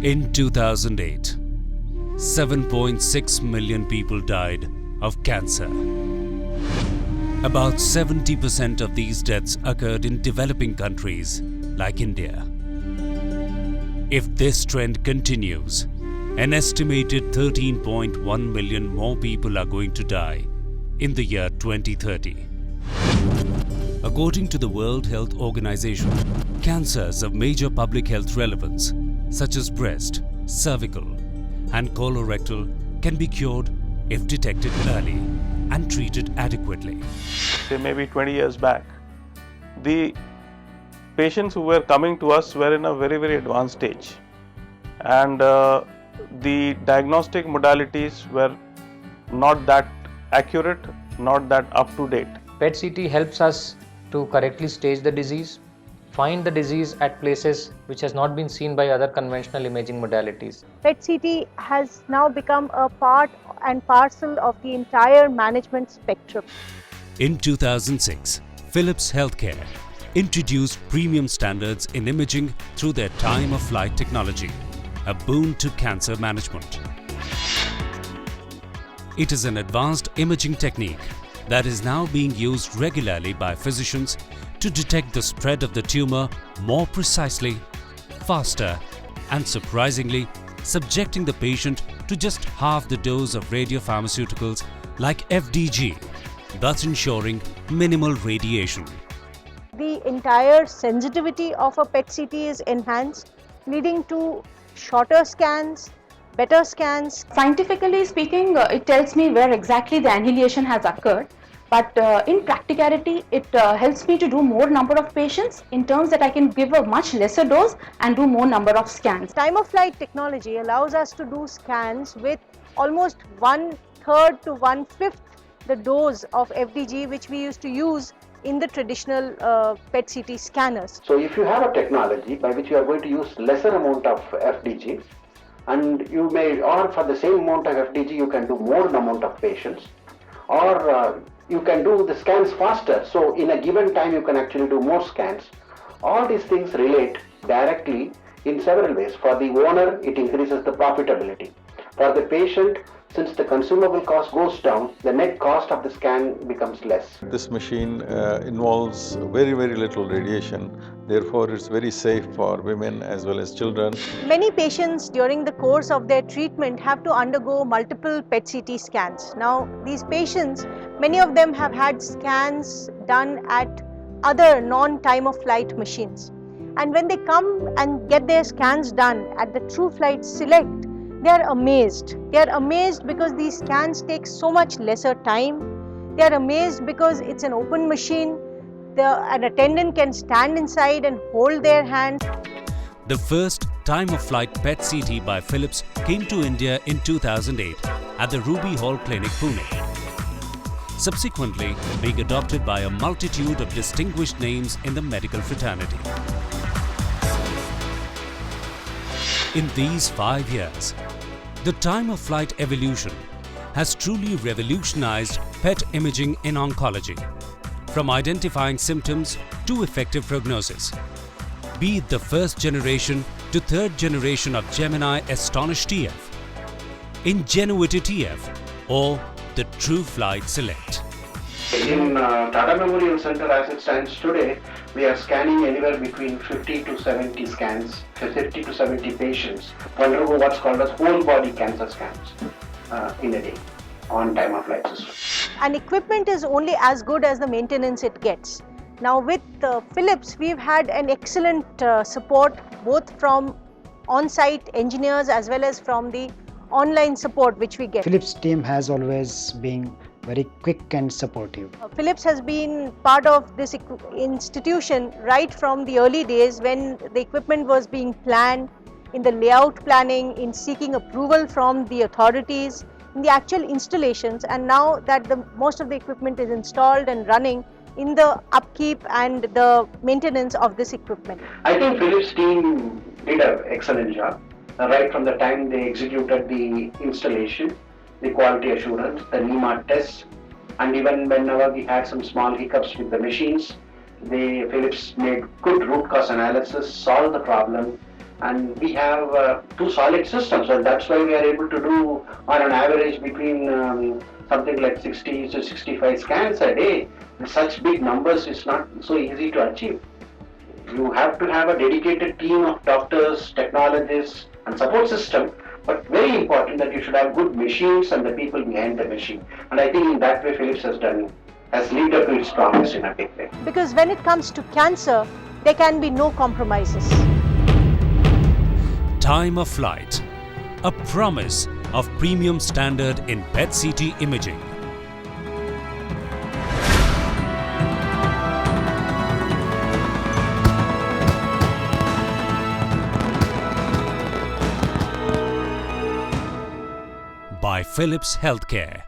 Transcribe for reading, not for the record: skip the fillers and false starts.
In 2008, 7.6 million people died of cancer. About 70% of these deaths occurred in developing countries like India. If this trend continues, an estimated 13.1 million more people are going to die in the year 2030. According to the World Health Organization, cancers of major public health relevance such as breast, cervical and colorectal can be cured if detected early and treated adequately. Say maybe 20 years back, the patients who were coming to us were in a very advanced stage, and the diagnostic modalities were not that accurate, not that up to date. PET-CT helps us to correctly stage the disease, find the disease at places which has not been seen by other conventional imaging modalities. PET-CT has now become a part and parcel of the entire management spectrum. In 2006, Philips Healthcare introduced premium standards in imaging through their time-of-flight technology, a boon to cancer management. It is an advanced imaging technique that is now being used regularly by physicians to detect the spread of the tumor more precisely, faster, and surprisingly, subjecting the patient to just half the dose of radiopharmaceuticals like FDG, thus ensuring minimal radiation. The entire sensitivity of a PET-CT is enhanced, leading to shorter scans, better scans. Scientifically speaking, it tells me where exactly the annihilation has occurred. But in practicality, it helps me to do more number of patients in terms that I can give a much lesser dose and do more number of scans. Time-of-flight technology allows us to do scans with almost 1/3 to 1/5 the dose of FDG which we used to use in the traditional PET-CT scanners. So if you have a technology by which you are going to use lesser amount of FDG, and you may, or for the same amount of FDG you can do more amount of patients, or you can do the scans faster, so in a given time you can actually do more scans. All these things relate directly in several ways. For the owner, it increases the profitability. For the patient, since the consumable cost goes down, the net cost of the scan becomes less. This machine involves very little radiation, therefore it's very safe for women as well as children. Many patients during the course of their treatment have to undergo multiple PET-CT scans. Now these patients, many of them have had scans done at other non-time-of-flight machines. And when they come and get their scans done at the TrueFlight Select, they are amazed. They are amazed because these scans take so much lesser time. They are amazed because it's an open machine. An attendant can stand inside and hold their hand. The first time-of-flight PET-CT by Philips came to India in 2008 at the Ruby Hall Clinic, Pune. Subsequently, being adopted by a multitude of distinguished names in the medical fraternity. In these 5 years, the time-of-flight evolution has truly revolutionized PET imaging in oncology, from identifying symptoms to effective prognosis. Be it the first generation to third generation of Gemini Astonish TF, Ingenuity TF, or the TrueFlight Select. In Tata Memorial Center as it stands today, we are scanning anywhere between 50 to 70 scans, 50 to 70 patients undergo what's called as whole body cancer scans in a day on time-of-flight system. And equipment is only as good as the maintenance it gets. Now with Philips, we've had an excellent support both from on-site engineers as well as from the online support which we get. Philips team has always been very quick and supportive. Philips has been part of this institution right from the early days when the equipment was being planned, in the layout planning, in seeking approval from the authorities, in the actual installations, and now that most of the equipment is installed and running, in the upkeep and the maintenance of this equipment. I think Philips team did an excellent job right from the time they executed the installation, the quality assurance, the NEMA tests, and even whenever we had some small hiccups with the machines, Philips made good root cause analysis, solved the problem, and we have 2 solid systems, and that's why we are able to do on an average between something like 60 to 65 scans a day. Such big numbers is not so easy to achieve. You have to have a dedicated team of doctors, technologists and support system, but very important that you should have good machines and the people behind the machine. And I think in that way Philips has lived up to its promise in a big way. Because when it comes to cancer, there can be no compromises. Time of flight, a promise of premium standard in PET-CT imaging. By Philips Healthcare.